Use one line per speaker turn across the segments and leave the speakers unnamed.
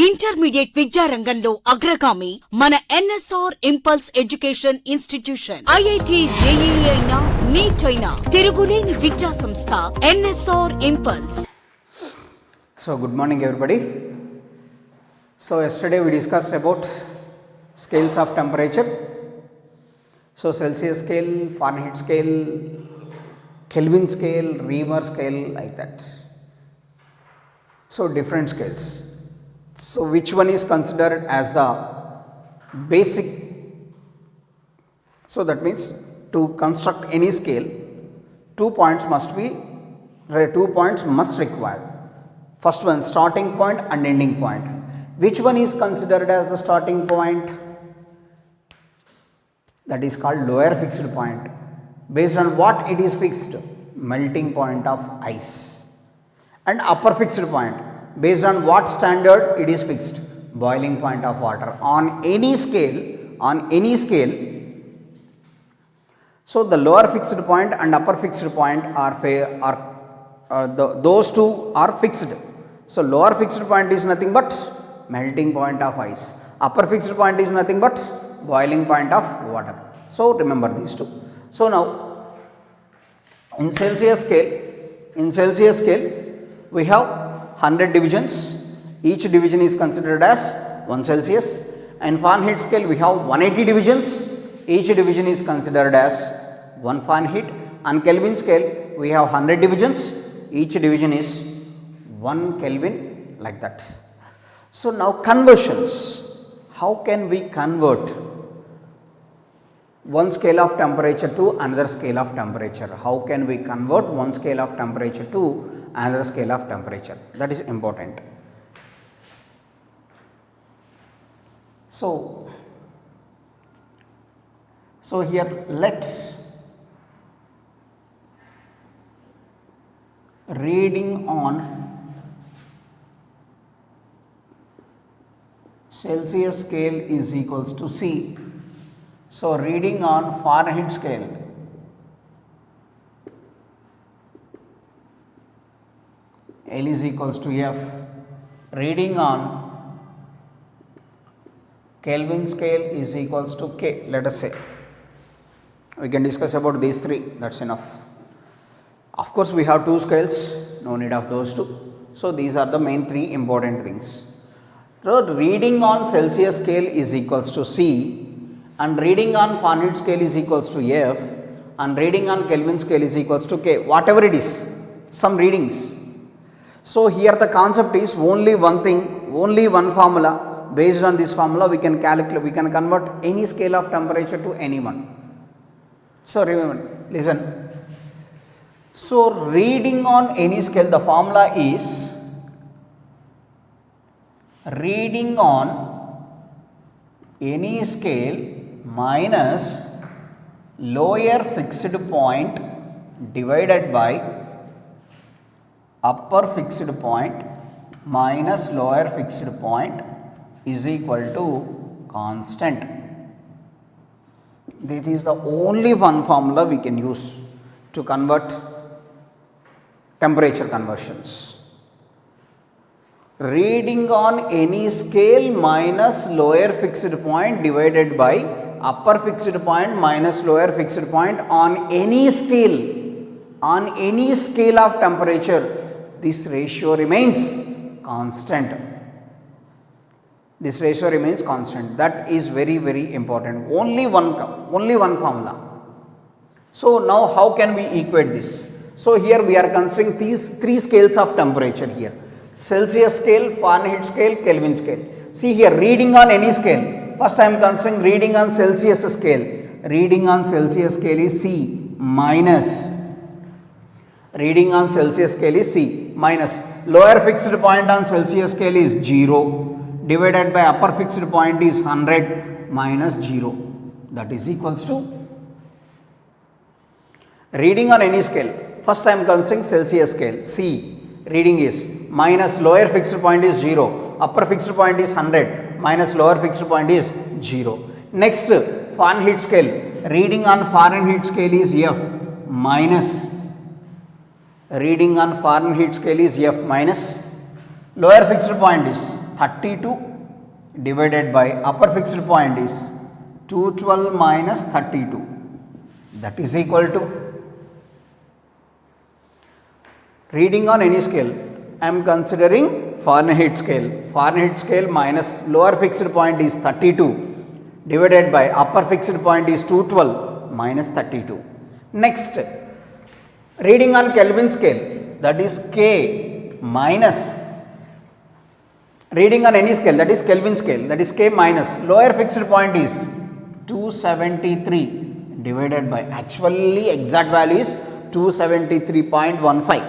Intermediate విద్యారంగంలో అగ్రగామి మన NSR impulse education institution. IIT, JEE అయినా, నీట్ అయినా తిరుగులేని విద్యా సంస్థ NSR impulse.
So good morning everybody. So yesterday we discussed about scales of temperature. So Celsius scale, Fahrenheit scale, Kelvin scale, Reaumur scale, like that. So different scales. So which one is considered as the basic? So that means to construct any scale, 2 points must required. First one, starting point and ending point. Which one is considered as the starting point? That is called lower fixed point. Based on what it is fixed? Melting point of ice. And upper fixed point. Based on what standard it is fixed? Boiling point of water. On any scale, so the lower fixed point and upper fixed point those two are fixed. So lower fixed point is nothing but melting point of ice. Upper fixed point is nothing but boiling point of water. So remember these two. So now in Celsius scale we have 100 divisions. Each division is considered as 1 Celsius. And Fahrenheit scale we have 180 divisions. Each division is considered as 1 Fahrenheit. On Kelvin scale we have 100 divisions. Each division is 1 Kelvin, like that. So now conversions. How can we convert one scale of temperature to another scale of temperature? How can we convert one scale of temperature to another scale of temperature? That is important. So here let's reading on Celsius scale is equals to C. So reading on Fahrenheit scale L is equals to F. Reading on Kelvin scale is equals to K. Let us say we can discuss about these three. That's enough. Of course we have two scales, no need of those two. So these are the main three important things. So reading on Celsius scale is equals to C, and reading on Fahrenheit scale is equals to F, and reading on Kelvin scale is equals to K. Whatever it is, some readings. So here the concept is only one thing, only one formula. Based on this formula we can calculate, we can convert any scale of temperature to any one. So remember, listen. So reading on any scale, the formula is reading on any scale minus lower fixed point divided by upper fixed point minus lower fixed point is equal to constant. This is the only one formula we can use to convert temperature conversions. Reading on any scale minus lower fixed point divided by upper fixed point minus lower fixed point on any scale of temperature, this ratio remains constant. This ratio remains constant. That is very, very important. Only one formula. So now how can we equate this? So here we are considering these three scales of temperature here. Celsius scale, Fahrenheit scale, Kelvin scale. See here, reading on any scale. First I am considering reading on Celsius scale. Reading on Celsius scale is C minus. Reading on Celsius scale is C minus. Lower fixed point on Celsius scale is 0 divided by upper fixed point is 100 minus 0. That is equals to reading on any scale. First I am considering Celsius scale. C reading is minus lower fixed point is 0, upper fixed point is 100 minus lower fixed point is 0. Next Fahrenheit scale. Reading on Fahrenheit scale is F minus reading on Fahrenheit scale is F minus lower fixed point is 32 divided by upper fixed point is 212 minus 32, that is equal to, reading on any scale, I am considering Fahrenheit scale. Fahrenheit scale minus lower fixed point is 32 divided by upper fixed point is 212 minus 32. Next, reading on Kelvin scale, that is K minus, reading on any scale, that is Kelvin scale, that is K minus lower fixed point is 273 divided by, actually exact value is 273.15,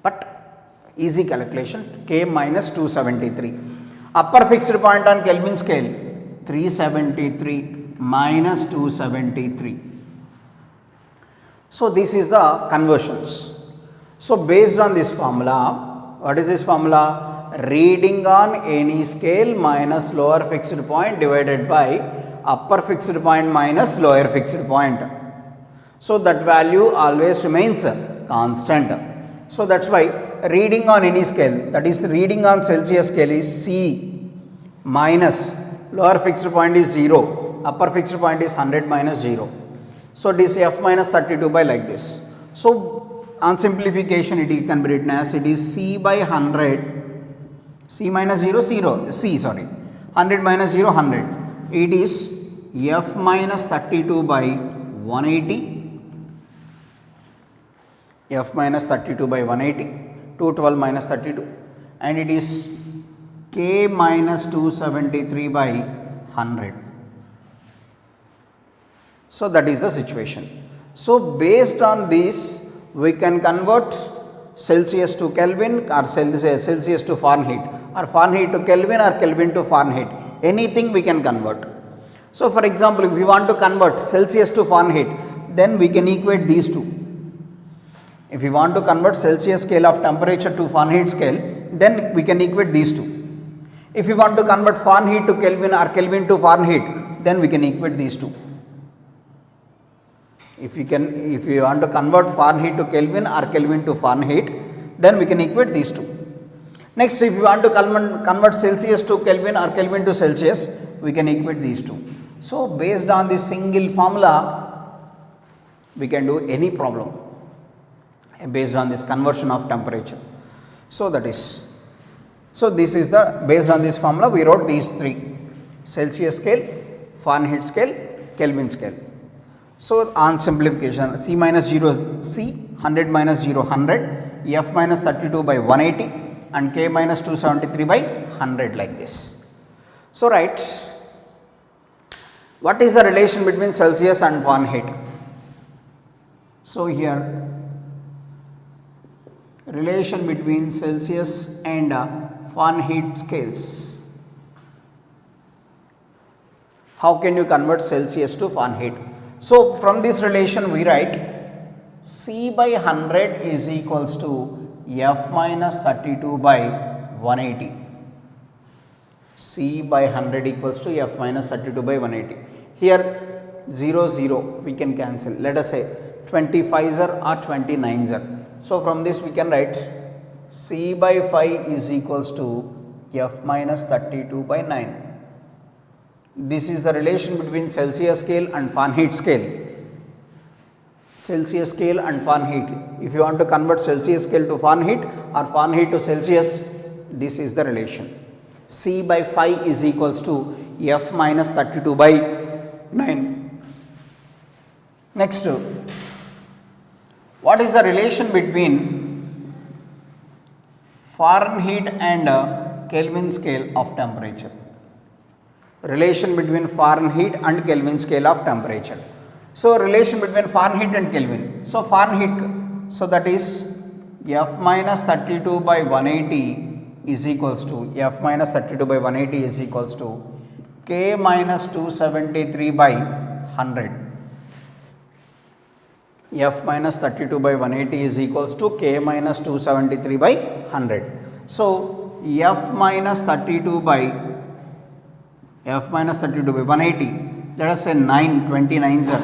but easy calculation, K minus 273. Upper fixed point on Kelvin scale 373 minus 273. So this is the conversions. So based on this formula, what is this formula? Reading on any scale minus lower fixed point divided by upper fixed point minus lower fixed point. So that value always remains constant. So that's why reading on any scale, that is reading on Celsius scale is C minus lower fixed point is 0, upper fixed point is 100 minus 0. So this F minus 32 by like this. So on simplification it can be written as it is C by 100, C minus 0, 0, C sorry, 100 minus 0, 100. It is F minus 32 by 180, F minus 32 by 180, 212 minus 32, and it is K minus 273 by 100. So that is the situation. So based on this, we can convert Celsius to Kelvin or Celsius to Fahrenheit, or Fahrenheit to Kelvin or Kelvin to Fahrenheit. Anything we can convert. So for example, if we want to convert Celsius to Fahrenheit, then we can equate these two. If we want to convert Celsius scale of temperature to Fahrenheit scale, then we can equate these two. If we want to convert Fahrenheit to Kelvin or Kelvin to Fahrenheit, then we can equate these two. If you want to convert Fahrenheit to Kelvin or Kelvin to Fahrenheit, then we can equate these two. Next, if you want to convert Celsius to Kelvin or Kelvin to Celsius, we can equate these two. So based on this single formula, we can do any problem based on this conversion of temperature. So that is, so this is the, based on this formula we wrote these three: Celsius scale, Fahrenheit scale, Kelvin scale. So on simplification, C minus 0 C, 100 minus 0 100, F minus 32 by 180 and K minus 273 by 100 like this. So right, what is the relation between Celsius and Fahrenheit? So here, relation between Celsius and Fahrenheit scales. How can you convert Celsius to Fahrenheit? So from this relation we write C by 100 is equals to F minus 32 by 180. C by 100 equals to F minus 32 by 180. Here 0, 0 we can cancel. Let us say 25s or 29s. So from this we can write C by 5 is equals to F minus 32 by 9. This is the relation between Celsius scale and Fahrenheit scale. Celsius scale and Fahrenheit. If you want to convert Celsius scale to Fahrenheit or Fahrenheit to Celsius, this is the relation. C by 5 is equals to F minus 32 by 9. Next, what is the relation between Fahrenheit and Kelvin scale of temperature? Relation between Fahrenheit and Kelvin scale of temperature. So relation between Fahrenheit and Kelvin. So Fahrenheit, so that is F minus 32 by 180 is equals to, F minus 32 by 180 is equals to K minus 273 by 100. F minus 32 by 180 is equals to K minus 273 by 100. So F minus 32 by 180, let us say 9, 29s are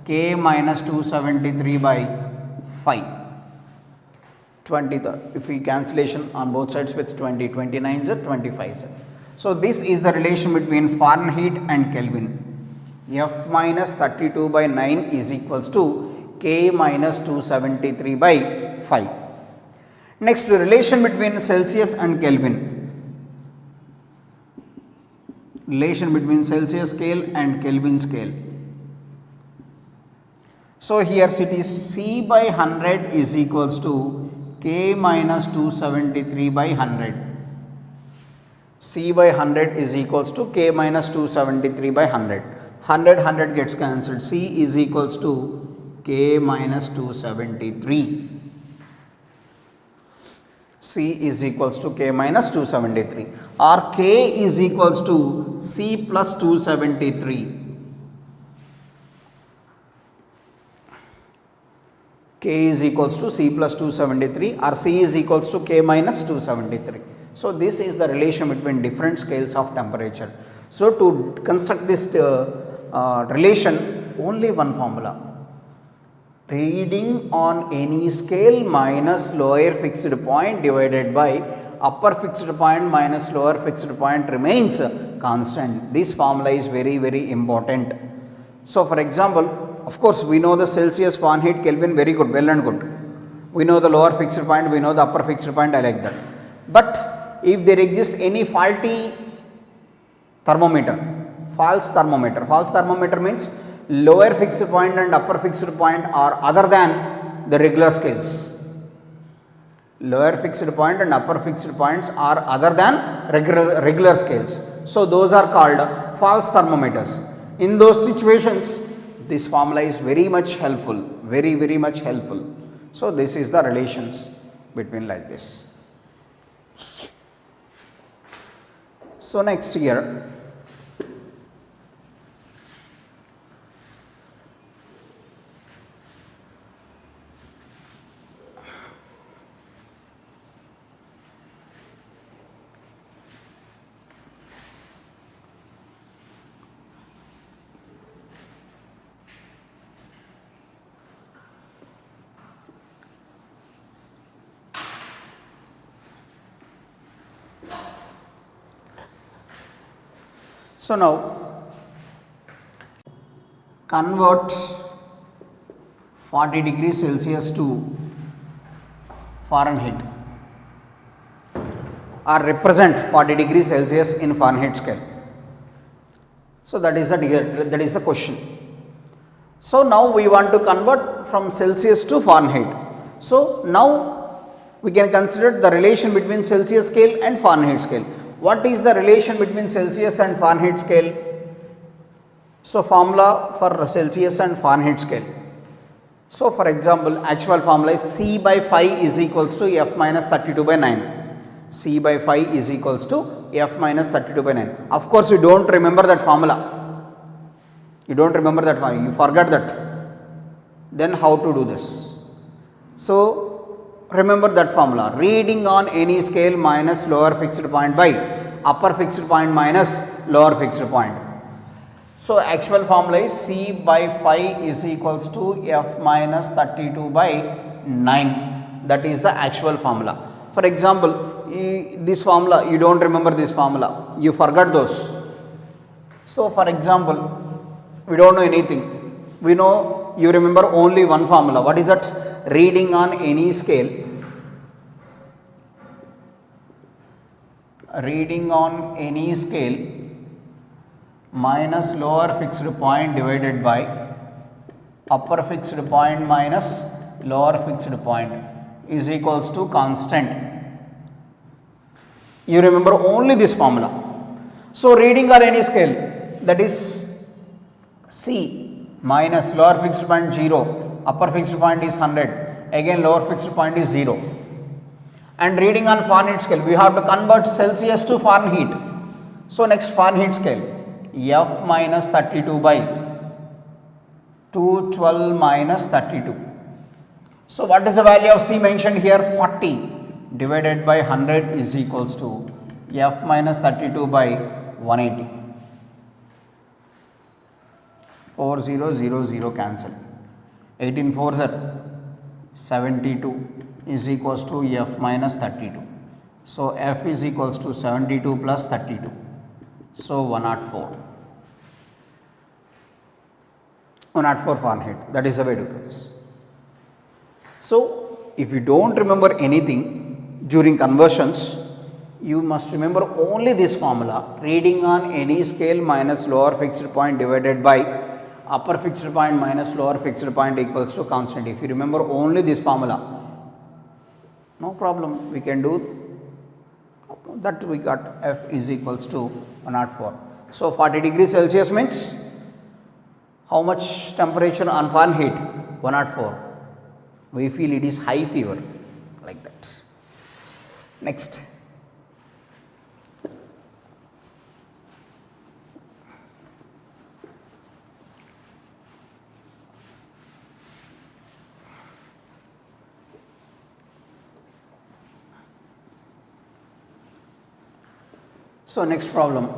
K minus 273 by 5. 20, if we cancellation on both sides with 20, 29 are 25. So this is the relation between Fahrenheit and Kelvin. F minus 32 by 9 is equals to K minus 273 by 5. Next, the relation between Celsius and Kelvin. Relation between Celsius scale and Kelvin scale. So here it is C by 100 is equals to K minus 273 by 100. C by 100 is equals to K minus 273 by 100. 100 gets cancelled. C is equals to K minus 273. C is equals to K minus 273, or K is equals to C plus 273. K is equals to C plus 273, or C is equals to K minus 273. So this is the relation between different scales of temperature. So to construct this relation, only one formula. Reading on any scale minus lower fixed point divided by upper fixed point minus lower fixed point remains constant. This formula is very, very important. So for example, of course we know the Celsius, Fahrenheit, Kelvin very good, well and good. We know the lower fixed point, we know the upper fixed point, I like that. But if there exists any faulty thermometer, false thermometer means lower fixed point and upper fixed point are other than the regular scales. Lower fixed point and upper fixed points are other than regular scales. So those are called false thermometers. In those situations, this formula is very much helpful, very, very much helpful. So this is the relations between like this. So next here, so now convert 40 degrees Celsius to Fahrenheit, or represent 40 degrees Celsius in Fahrenheit scale. So that is the question. So now we want to convert from Celsius to Fahrenheit. So now we can consider the relation between Celsius scale and Fahrenheit scale. What is the relation between Celsius and Fahrenheit scale? So formula for Celsius and Fahrenheit scale. So for example, actual formula is C by 5 is equals to F minus 32 by 9. C by 5 is equals to F minus 32 by 9. Of course, you don't remember that formula. You don't remember that formula. You forgot that. Then how to do this? So remember that formula. Reading on any scale minus lower fixed point by upper fixed point minus lower fixed point. So actual formula is C by 5 is equals to F minus 32 by 9. That is the actual formula. For example, this formula, you don't remember this formula. You forgot those. So for example, we don't know anything. We know you remember only one formula. What is that? Reading on any scale. Reading on any scale minus lower fixed point divided by upper fixed point minus lower fixed point is equals to constant. You remember only this formula. So reading on any scale, that is C minus lower fixed point 0, upper fixed point is 100, again lower fixed point is 0. And reading on Fahrenheit scale, we have to convert Celsius to Fahrenheit. So next Fahrenheit scale, F minus 32 by 212 minus 32. So what is the value of C mentioned here? 40 divided by 100 is equals to F minus 32 by 180. 4000 cancel. 18 4s are 72 is equals to F minus 32. So F is equals to 72 plus 32. So 104. 104 Fahrenheit. That is the way to do this. So if you don't remember anything during conversions, you must remember only this formula: reading on any scale minus lower fixed point divided by upper fixed point minus lower fixed point equals to constant. If you remember only this formula, no problem, we can do that. We got F is equals to 104. So 40 degrees Celsius means how much temperature on Fahrenheit? 104. We feel it is high fever, like that. Next. So next problem.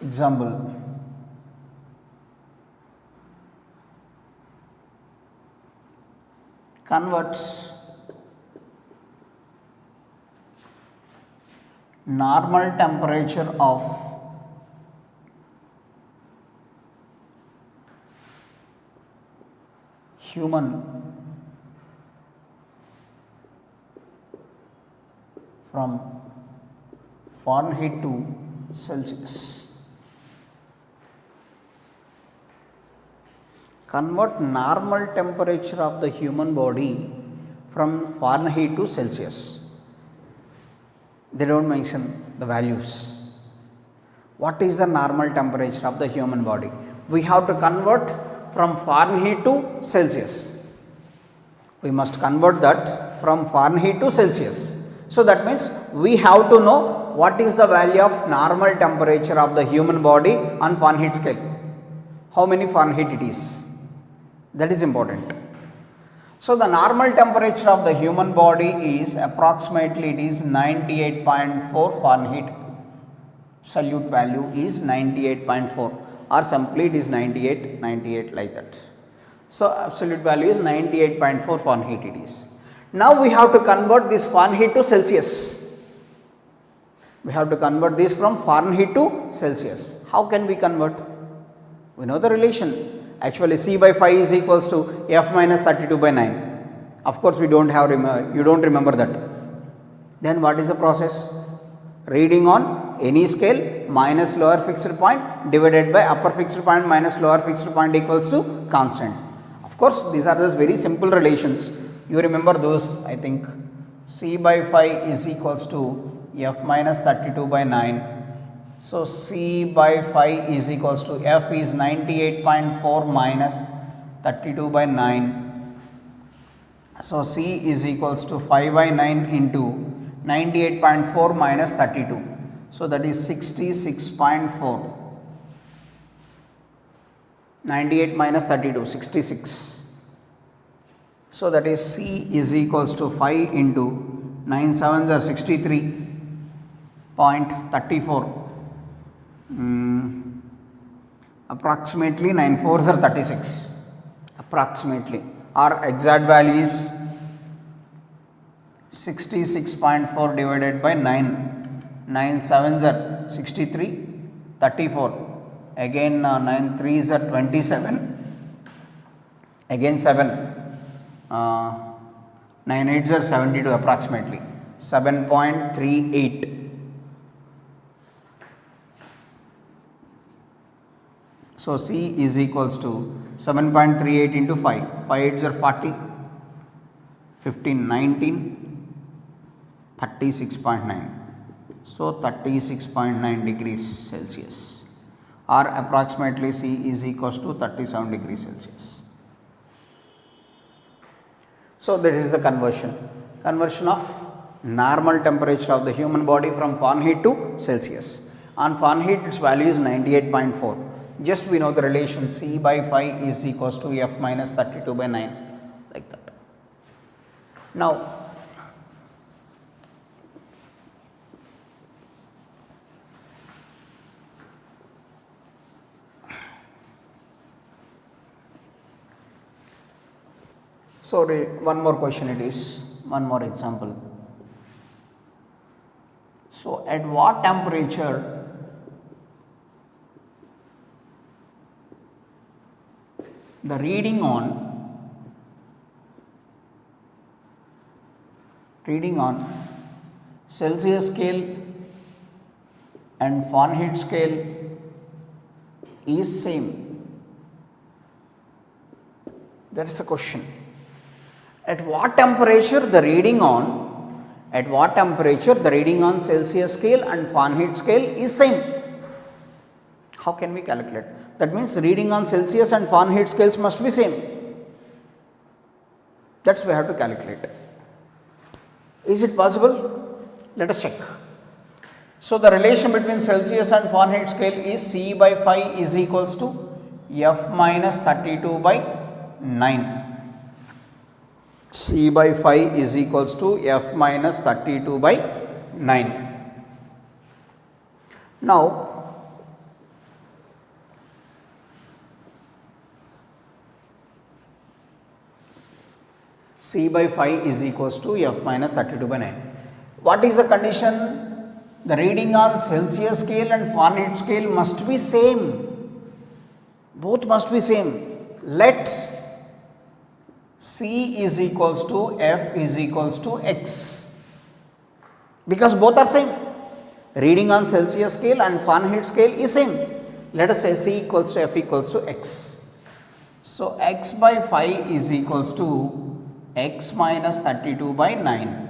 Example. Converts normal temperature of human from Fahrenheit to Celsius. Convert normal temperature of the human body from Fahrenheit to Celsius. They don't mention the values. What is the normal temperature of the human body? We have to convert from Fahrenheit to Celsius. We must convert that from Fahrenheit to Celsius. So that means we have to know what is the value of normal temperature of the human body on Fahrenheit scale. How many Fahrenheit it is? That is important. So the normal temperature of the human body is approximately, it is 98.4 Fahrenheit. Absolute value is 98.4, or simply it is 98 like that. So absolute value is 98.4 Fahrenheit it is. Now we have to convert this Fahrenheit to Celsius. We have to convert this from Fahrenheit to Celsius. How can we convert? We know the relation. Actually C by 5 is equals to F minus 32 by 9. Of course we don't have, you don't remember that. Then what is the process? Reading on any scale minus lower fixed point divided by upper fixed point minus lower fixed point equals to constant. Of course these are just very simple relations. You remember those, I think. C by 5 is equals to F minus 32 by 9. So C by 5 is equals to F is 98.4 minus 32 by 9. So C is equals to 5 by 9 into 98.4 minus 32. So that is 66.4. 98 minus 32, 66. So that is C is equals to 5 into 9 7s are 63.34. Approximately 9 4s are 36. Approximately. Our exact value is 66.4 divided by 9. 9 7s are 63, 34. Again 9 3s are 27. Again 7. 9 8s are 72 approximately. 7.38. So C is equals to 7.38 into 5. 5 8s are 40. 15 19. 36.9. So 36.9 degrees Celsius, or approximately C is equals to 37 degrees Celsius. So that is the conversion of normal temperature of the human body from Fahrenheit to Celsius. On Fahrenheit its value is 98.4. Just we know the relation C by 5 is equals to F minus 32 by 9, like that. Now So one more question it is, one more example. So at what temperature the reading on Celsius scale and Fahrenheit scale is same? That is the question. At what temperature the reading on Celsius scale and Fahrenheit scale is same? How can we calculate? That means reading on Celsius and Fahrenheit scales must be same. That's we have to calculate. Is it possible? Let us check. So the relation between Celsius and Fahrenheit scale is C by 5 is equals to F minus 32 by 9. C by 5 is equals to F minus 32 by 9. Now, C by 5 is equals to F minus 32 by 9. What is the condition? The reading on Celsius scale and Fahrenheit scale must be same. Both must be same. Let C is equals to F is equals to X. Because both are same. Reading on Celsius scale and Fahrenheit scale is same. Let us say C equals to F equals to X. So X by 5 is equals to X minus 32 by 9.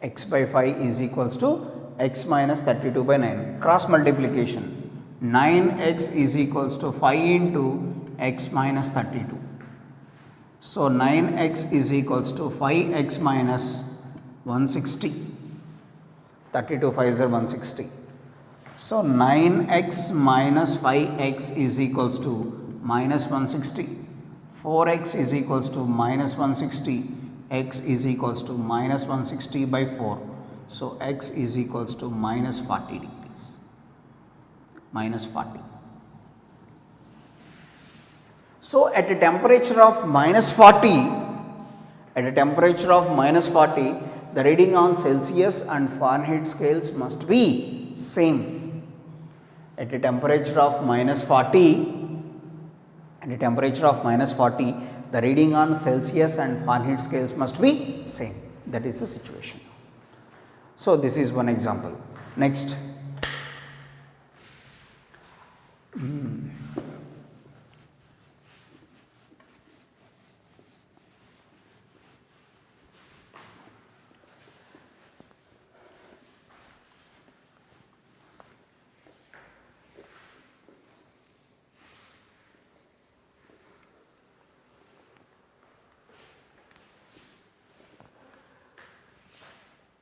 X by 5 is equals to X minus 32 by 9. Cross multiplication. 9x is equals to 5 into X minus 32. So 9x is equals to 5x minus 160. 32 5s are 160. So 9x minus 5x is equals to minus 160. 4x is equals to minus 160, x is equals to minus 160 by 4. So x is equals to minus 40 degrees, minus 40. So at a temperature of minus 40, the reading on Celsius and Fahrenheit scales must be same. At a temperature of minus 40, the reading on Celsius and Fahrenheit scales must be same. That is the situation. So this is one example. Next.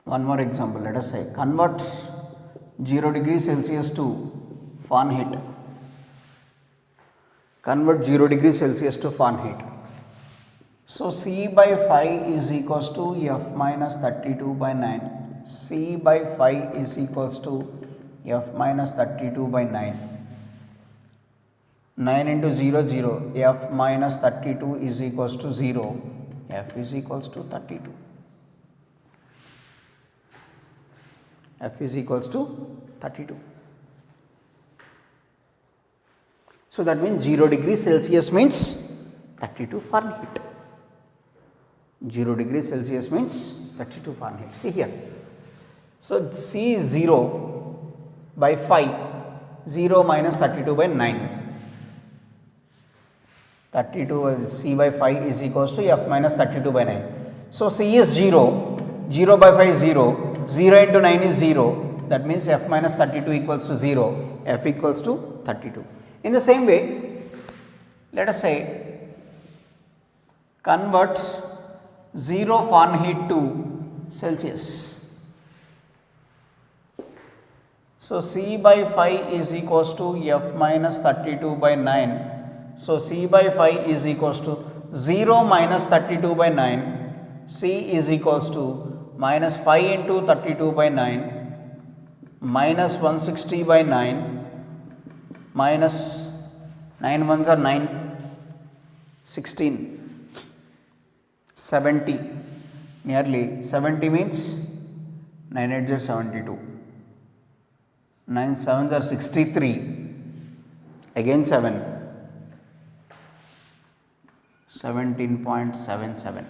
One more example, let us say convert 0 degrees Celsius to Fahrenheit. Convert 0 degrees Celsius to Fahrenheit. So C by 5 is equals to F minus 32 by 9. C by 5 is equals to F minus 32 by 9. 9 into 0, 0. F minus 32 is equals to 0. F is equals to 32. F is equals to 32. So that means 0 degrees Celsius means 32 Fahrenheit. 0 degrees Celsius means 32 Fahrenheit. See here. So C is 0 by 5. 0 minus 32 by 9. 32 C by 5 is equals to F minus 32 by 9. So C is 0. 0 by 5 is 0. 0 into 9 is 0, that means F minus 32 equals to 0, F equals to 32. In the same way, let us say convert 0 Fahrenheit to Celsius. So C by 5 is equals to F minus 32 by 9. So C by 5 is equals to 0 minus 32 by 9. C is equals to minus 5 into 32 by 9 minus 160 by 9 minus 9 ones are 9, 16. 70, nearly 70 means 9 8s are 72, 9 7s are 63, again 7, 17.77.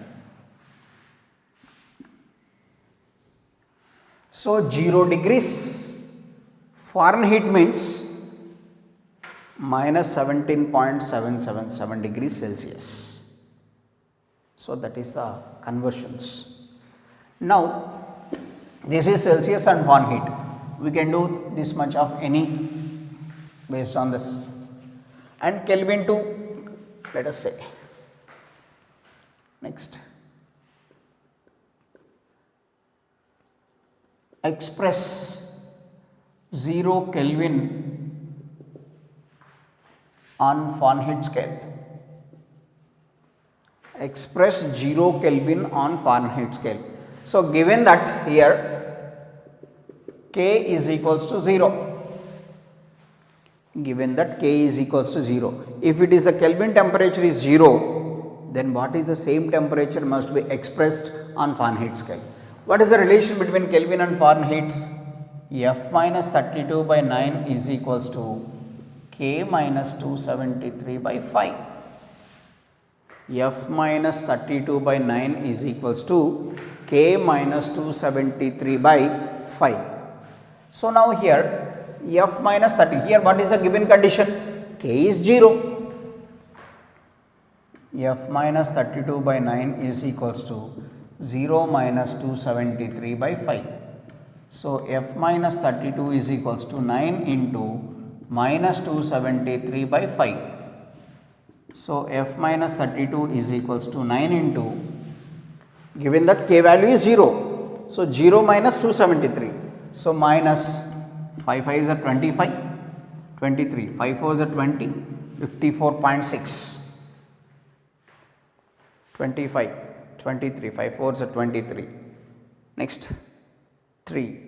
So 0 degrees Fahrenheit means minus 17.777 degrees Celsius. So that is the conversions. Now this is Celsius and Fahrenheit. We can do this much of any based on this. And Kelvin to, let us say. Next. Express 0 Kelvin on Fahrenheit scale. Express 0 Kelvin on Fahrenheit scale. So given that here K is equals to 0, given that K is equals to 0, if it is the Kelvin temperature is 0, then what is the same temperature must be expressed on Fahrenheit scale? What is the relation between Kelvin and Fahrenheit? F minus 32 by 9 is equals to K minus 273 by 5. F minus 32 by 9 is equals to K minus 273 by 5. So now here F minus 30, here what is the given condition? K is 0. F minus 32 by 9 is equals to 0 minus 273 by 5. So F minus 32 is equals to 9 into minus 273 by 5. So F minus 32 is equals to 9 into, given that K value is 0. So 0 minus 273. So minus 5 5 is a 25, 23, 5 4 is a 20, 54.6, 25, 23, 5 4 is a 23. Next 3,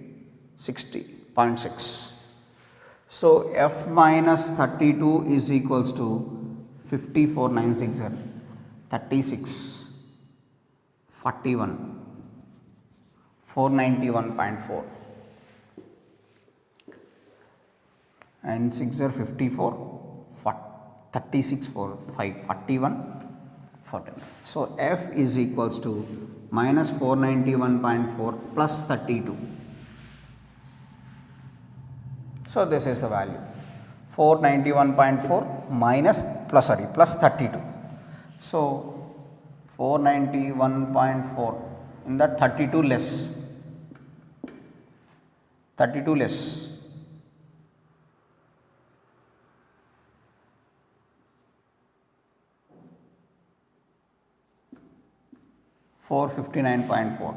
60.6. So F minus 32 is equals to 54.96, 36, 41, 491.4. And 6 are 54, 36, 4, 5, 41, 49. So F is equals to minus 491.4 plus 32. So this is the value, 491.4 minus plus 32. So 491.4, in that 32 less, 32 less. $459.4.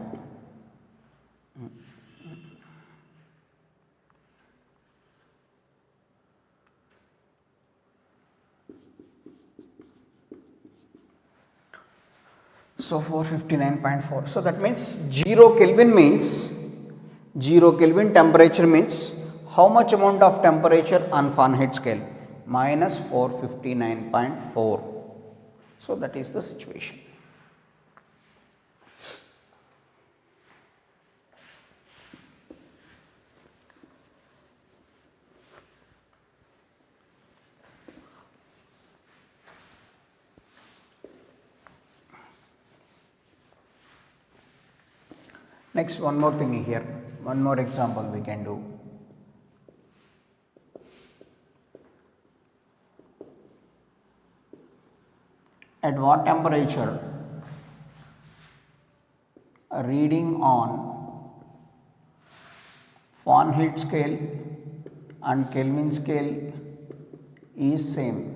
So 459.4. So that means 0 Kelvin means 0 Kelvin temperature means how much amount of temperature on Fahrenheit scale? Minus 459.4. So that is the situation. Next, one more thing here, one more example we can do. At what temperature a reading on Fahrenheit scale and Kelvin scale is same?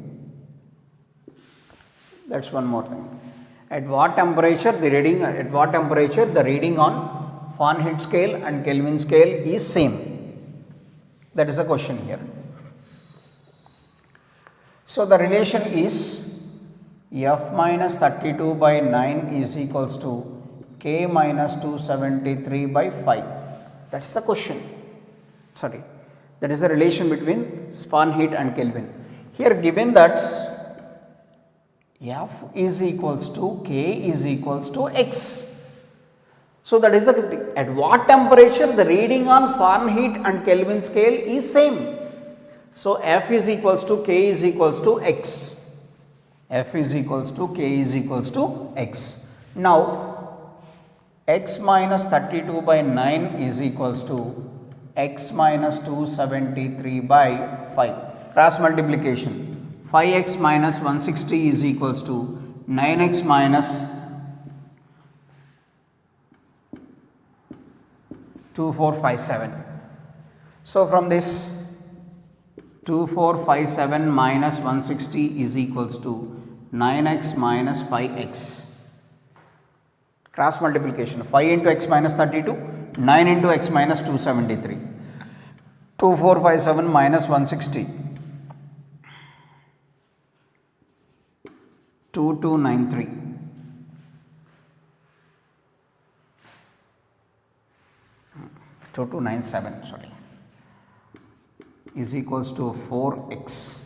That's one more thing. At what temperature the reading on Fahrenheit scale and Kelvin scale is same? That is the question here. So the relation is F minus 32 by 9 is equals to K minus 273 by 5. That is the question. Sorry, that is the relation between Fahrenheit and Kelvin. Here given that F is equals to K is equals to X. So that is the, at what temperature the reading on Fahrenheit and Kelvin scale is same. So F is equals to K is equals to X. F is equals to K is equals to X. Now X minus 32 by 9 is equals to X minus 273 by 5. Cross multiplication. 5x minus 160 is equals to 9x minus 2457. So from this 2457 minus 160 is equals to 9x minus 5x. Cross multiplication, 5 into x minus 32, 9 into x minus 273. 2457 minus 160, 2293. 2297, sorry, is equals to 4x.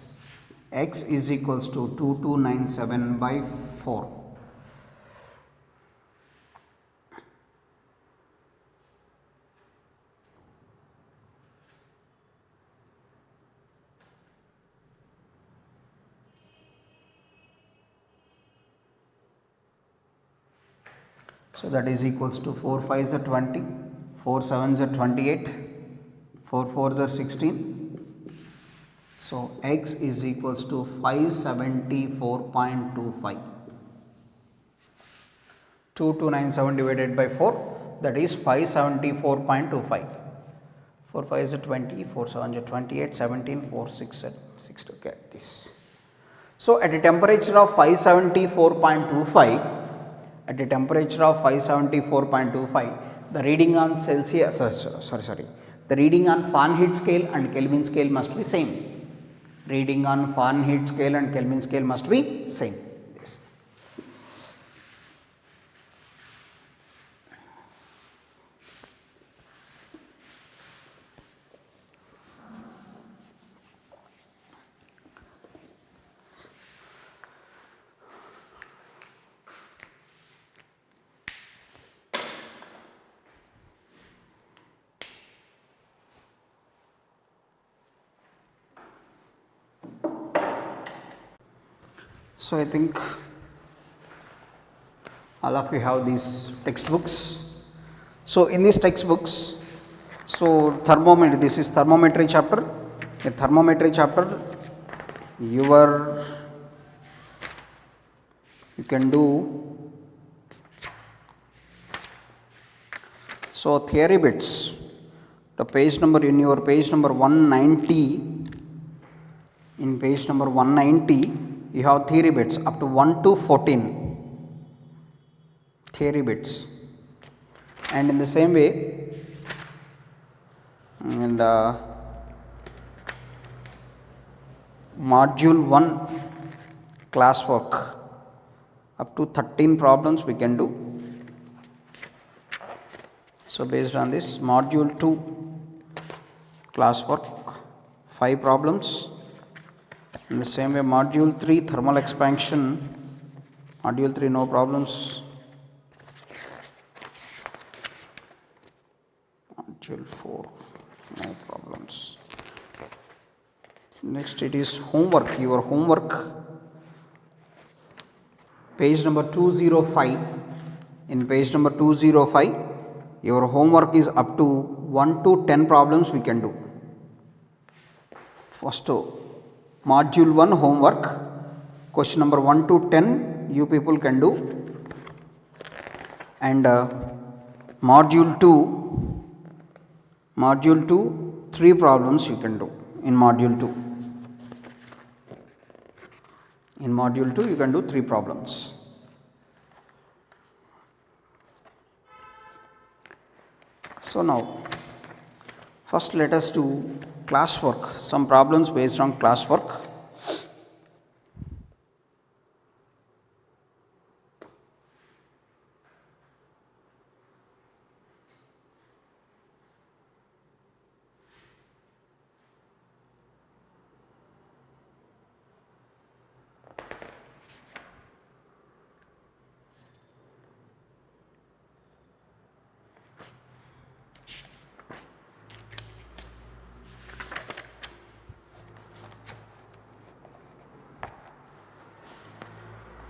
X is equals to 2297 by 4. So that is equals to 4 5s are 20, 4 7s are 28, 4 4s are 16. So x is equals to 574.25. 2297 divided by 4, that is 574.25. 4 5s are 20, 4 7s are 28, 17, 4 6 are 6 to get this. So at a temperature of 574.25, at a temperature of 574.25, the reading on Celsius, the reading on Fahrenheit scale and Kelvin scale must be same. Reading on Fahrenheit scale and Kelvin scale must be same. Yes. So I think all of you have these textbooks. So in these textbooks, so thermometry, this is thermometry chapter. In thermometry chapter, you can do, so theory bits, the page number in your page number 190, in page number 190, you have theory bits up to 1 to 14 theory bits, and in the same way, and module 1 classwork up to 13 problems we can do. So based on this, module 2 classwork 5 problems. In the same way, module 3 thermal expansion, module 3 no problems, module 4 no problems. Next it is homework, your homework, page number 205. In page number 205, your homework is up to 1 to 10 problems we can do. First, module 1 homework, question number 1 to 10 you people can do, and module 2 3 problems you can do in module 2. In module 2 you can do 3 problems. So now first let us do classwork, some problems based on classwork.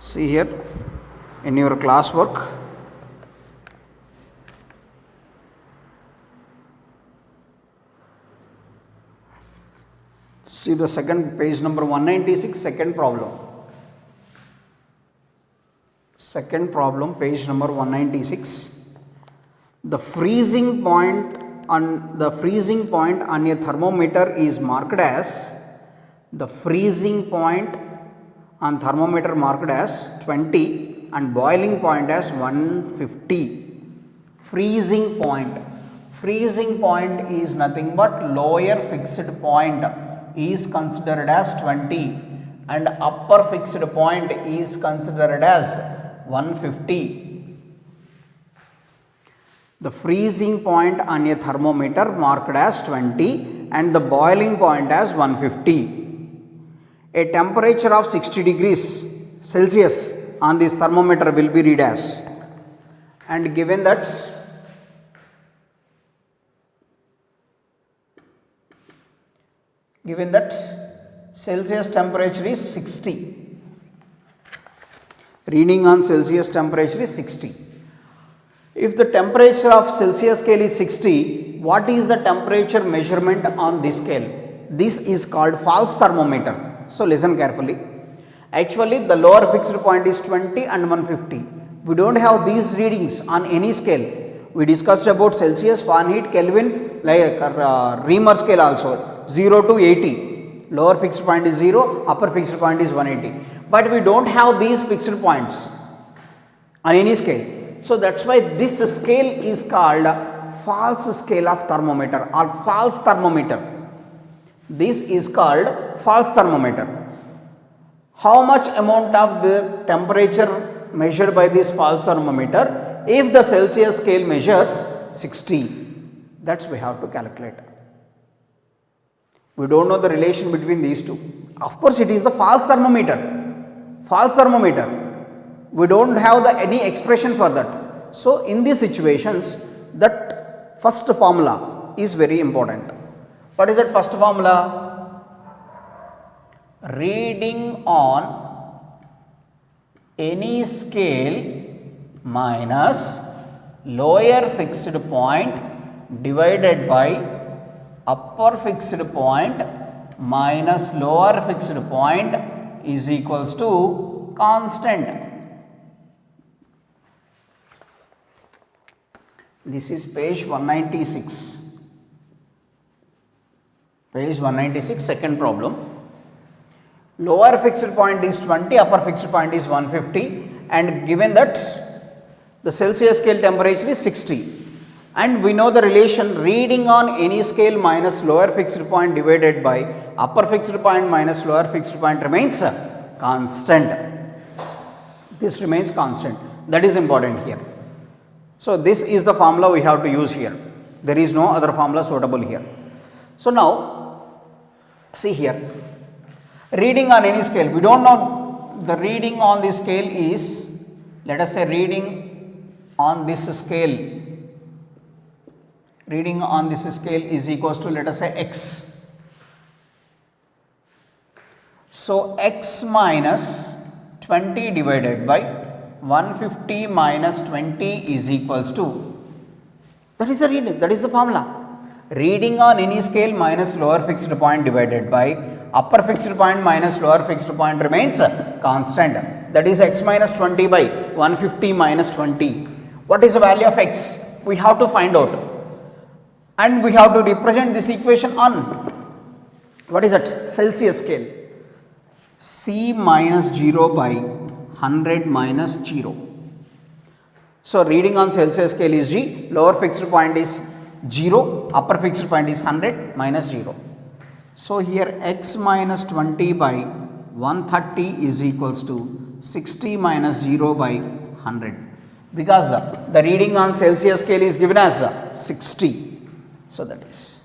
See here in your classwork, see the second page number 196, second problem. Second problem, page number 196. The freezing point on a thermometer is marked as, the freezing point on thermometer marked as 20 and boiling point as 150. Freezing point is nothing but lower fixed point is considered as 20 and upper fixed point is considered as 150. The freezing point on a thermometer marked as 20 and the boiling point as 150. A temperature of 60 degrees Celsius on this thermometer will be read as, and given that Celsius temperature is 60, reading on Celsius temperature is 60. If the temperature of Celsius scale is 60, what is the temperature measurement on this scale? This is called false thermometer. So listen carefully. Actually the lower fixed point is 20 and 150. We don't have these readings on any scale. We discussed about Celsius, Fahrenheit, Kelvin, like Reamer scale also, 0 to 80. Lower fixed point is 0, upper fixed point is 180. But we don't have these fixed points on any scale. So that's why this scale is called false scale of thermometer or false thermometer. This is called false thermometer. How much amount of the temperature measured by this false thermometer? If the Celsius scale measures 60, that's we have to calculate. We don't know the relation between these two. Of course, it is the false thermometer. False thermometer. We don't have any expression for that. So, in these situations, that first formula is very important. What is that first formula? Reading on any scale minus lower fixed point divided by upper fixed point minus lower fixed point is equals to constant. This is page 196. Page 196, second problem. Lower fixed point is 20, upper fixed point is 150, and given that the Celsius scale temperature is 60, and we know the relation reading on any scale minus lower fixed point divided by upper fixed point minus lower fixed point remains constant. This remains constant. That is important here. So this is the formula we have to use here. There is no other formula suitable here. So now see here, reading on any scale, we don't know the reading on this scale is, let us say reading on this scale, reading on this scale is equals to, let us say x. So x minus 20 divided by 150 minus 20 is equals to, that is the reading, that is the formula. Reading on any scale minus lower fixed point divided by upper fixed point minus lower fixed point remains constant. That is x minus 20 by 150 minus 20. What is the value of x? We have to find out. And we have to represent this equation on, what is that? Celsius scale. C minus 0 by 100 minus 0. So reading on Celsius scale is G, lower fixed point is 0, upper fixed point is 100 minus 0. So here x minus 20 by 130 is equals to 60 minus 0 by 100, because the reading on Celsius scale is given as 60. So that is,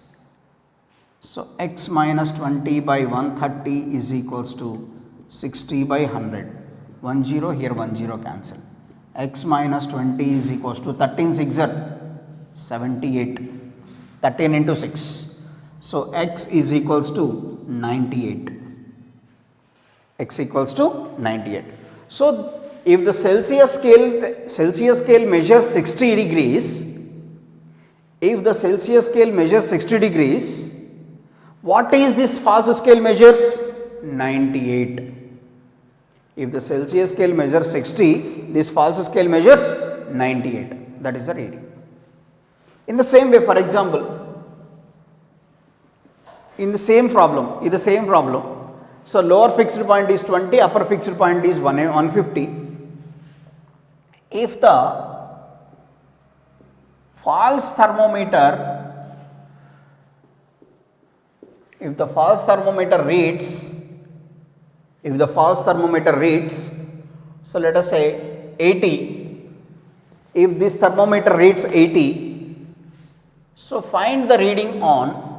so x minus 20 by 130 is equals to 60 by 100. 1 0 here, 1 0 cancel. X minus 20 is equals to 13 6 are 78, 13 into 6. So x is equals to 98. X equals to 98. So if the Celsius scale measures 60 degrees, if the Celsius scale measures 60 degrees, what is this false scale measures? 98. If the Celsius scale measures 60, this false scale measures 98. That is the reading. In the same way, for example, in the same problem, so lower fixed point is 20, upper fixed point is 150. If the false thermometer reads, so let us say 80, if this thermometer reads 80, so find the reading on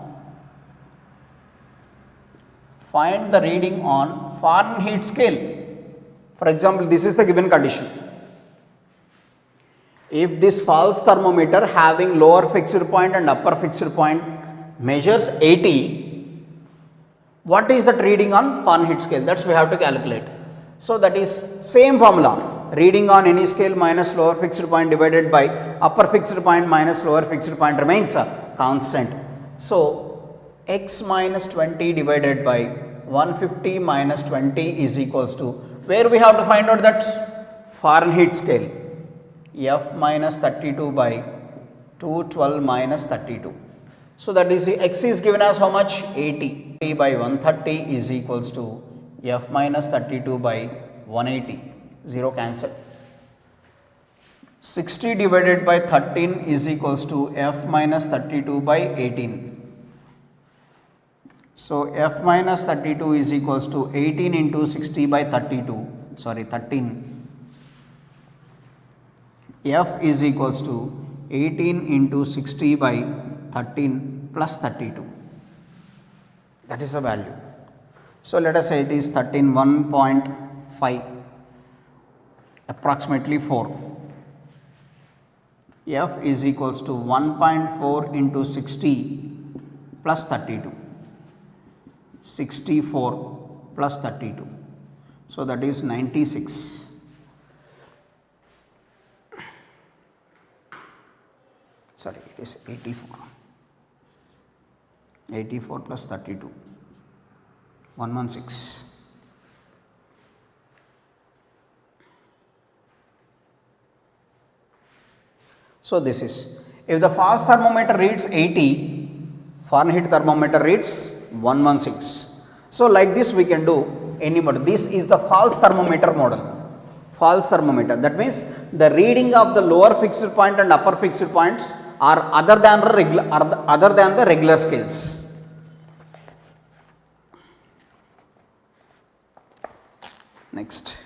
Fahrenheit scale. For example, this is the given condition. If this false thermometer having lower fixed point and upper fixed point measures 80, what is that reading on Fahrenheit scale? That's we have to calculate. So that is same formula, reading on any scale minus lower fixed point divided by upper fixed point minus lower fixed point remains a constant. So x minus 20 divided by 150 minus 20 is equals to, where we have to find out that Fahrenheit scale, f minus 32 by 212 minus 32. So that is the x is given as how much? 80. 80 by 130 is equals to f minus 32 by 180. 0 cancel. 60 divided by 13 is equals to f minus 32 by 18. So f minus 32 is equals to 18 into 60 by 13. F is equals to 18 into 60 by 13 plus 32. That is the value. So let us say it is 1.5, approximately 4. F is equals to 1.4 into 60 plus 32. 64 plus 32. So that is 96. Sorry, it is 84. 84 plus 32. 116. So this is, if the false thermometer reads 80, Fahrenheit thermometer reads 116. So like this we can do any model. This is the false thermometer model. False thermometer, that means the reading of the lower fixed point and upper fixed points are other than the regular scales. Next.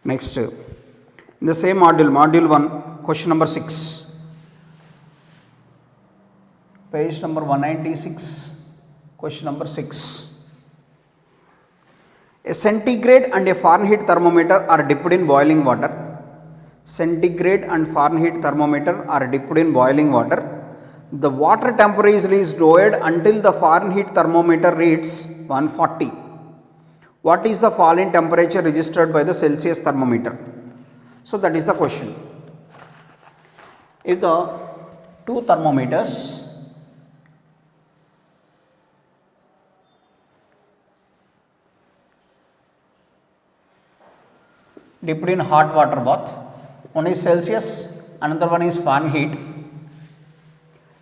Next, in the same module, module 1, question number 6, page number 196, question number 6. A centigrade and a Fahrenheit thermometer are dipped in boiling water. Centigrade and Fahrenheit thermometer are dipped in boiling water. The water temperature is lowered until the Fahrenheit thermometer reads 140. What is the fall in temperature registered by the Celsius thermometer? So that is the question. If the two thermometers dipped in hot water bath, one is Celsius, another one is Fahrenheit.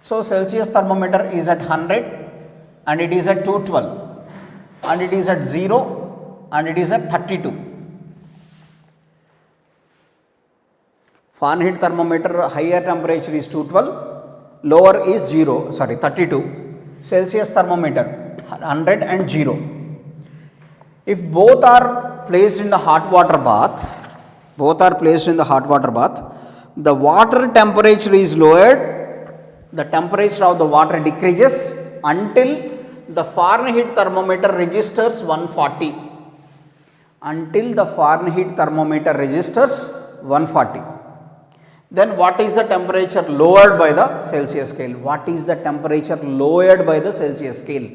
So Celsius thermometer is at 100 and it is at 212 and it is at 0 and it is at 32. Fahrenheit thermometer higher temperature is 212, lower is 32. Celsius thermometer 100 and 0. If both are placed in the hot water bath, the water temperature is lowered, the temperature of the water decreases until the Fahrenheit thermometer registers 140. Until the Fahrenheit thermometer registers 140. Then what is the temperature lowered by the Celsius scale? What is the temperature lowered by the Celsius scale?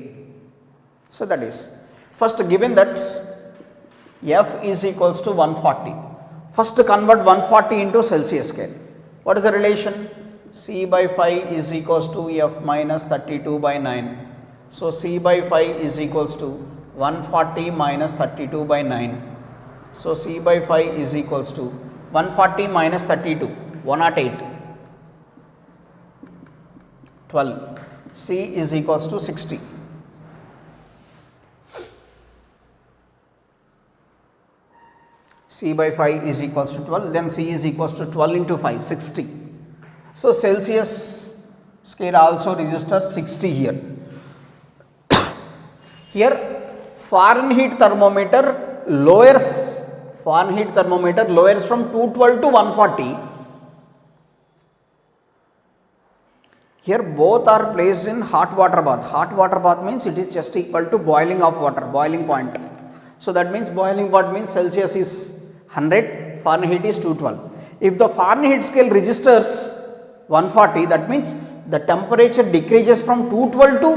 So that is, first given that F is equals to 140. First convert 140 into Celsius scale. What is the relation? C by 5 is equals to F minus 32 by 9. So C by 5 is equals to 140 minus 32 by 9. So C by 5 is equals to 140 minus 32, 108, 12. C is equals to 60. C by 5 is equals to 12, then C is equals to 12 into 5, 60. So Celsius scale also registers 60 here. Here Fahrenheit thermometer lowers from 212 to 140. Here both are placed in hot water bath. Hot water bath means it is just equal to boiling of water, boiling point. So that means boiling point means Celsius is 100, Fahrenheit is 212. If the Fahrenheit scale registers 140, that means the temperature decreases from 212 to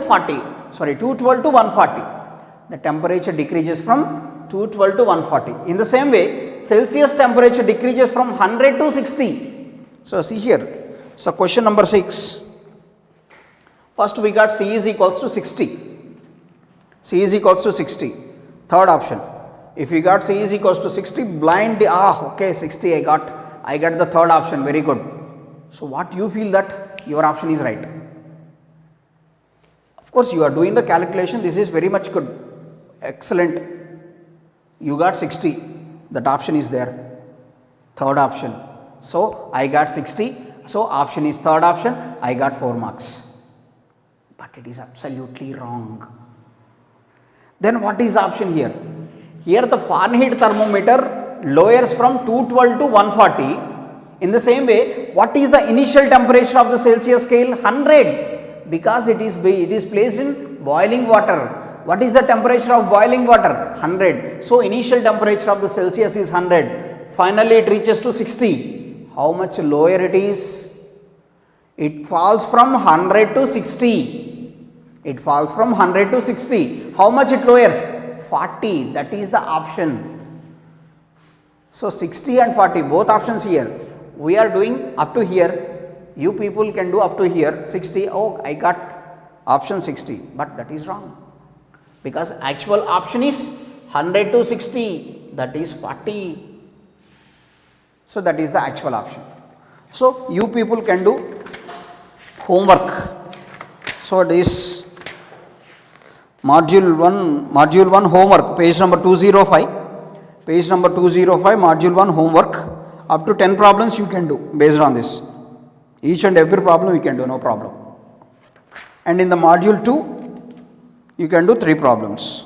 140. The temperature decreases from 212 to 140. In the same way, Celsius temperature decreases from 100 to 60. So see here. So question number 6. First we got C is equals to 60. C is equals to 60. Third option. If we got C is equals to 60, blind, okay, 60 I got the third option, very good. So what you feel that your option is right? Of course you are doing the calculation, this is very much good, excellent. You got 60, that option is there, third option. So I got 60, so option is third option, I got 4 marks. But it is absolutely wrong. Then what is option here? Here the Fahrenheit thermometer lowers from 212 to 140. In the same way, what is the initial temperature of the Celsius scale? 100, because it is placed in boiling water. What is the temperature of boiling water? 100. So initial temperature of the Celsius is 100. Finally it reaches to 60. How much lower it is? It falls from 100 to 60. It falls from 100 to 60. How much it lowers? 40. That is the option. So 60 and 40, both options here. We are doing up to here. You people can do up to here. 60. Oh, I got option 60. But that is wrong. Because actual option is 100 to 60. That is 40. So that is the actual option. So you people can do homework. So this module 1 homework, page number 205, module 1 homework, up to 10 problems you can do based on this. Each and every problem you can do, no problem. And in the module 2 you can do 3 problems.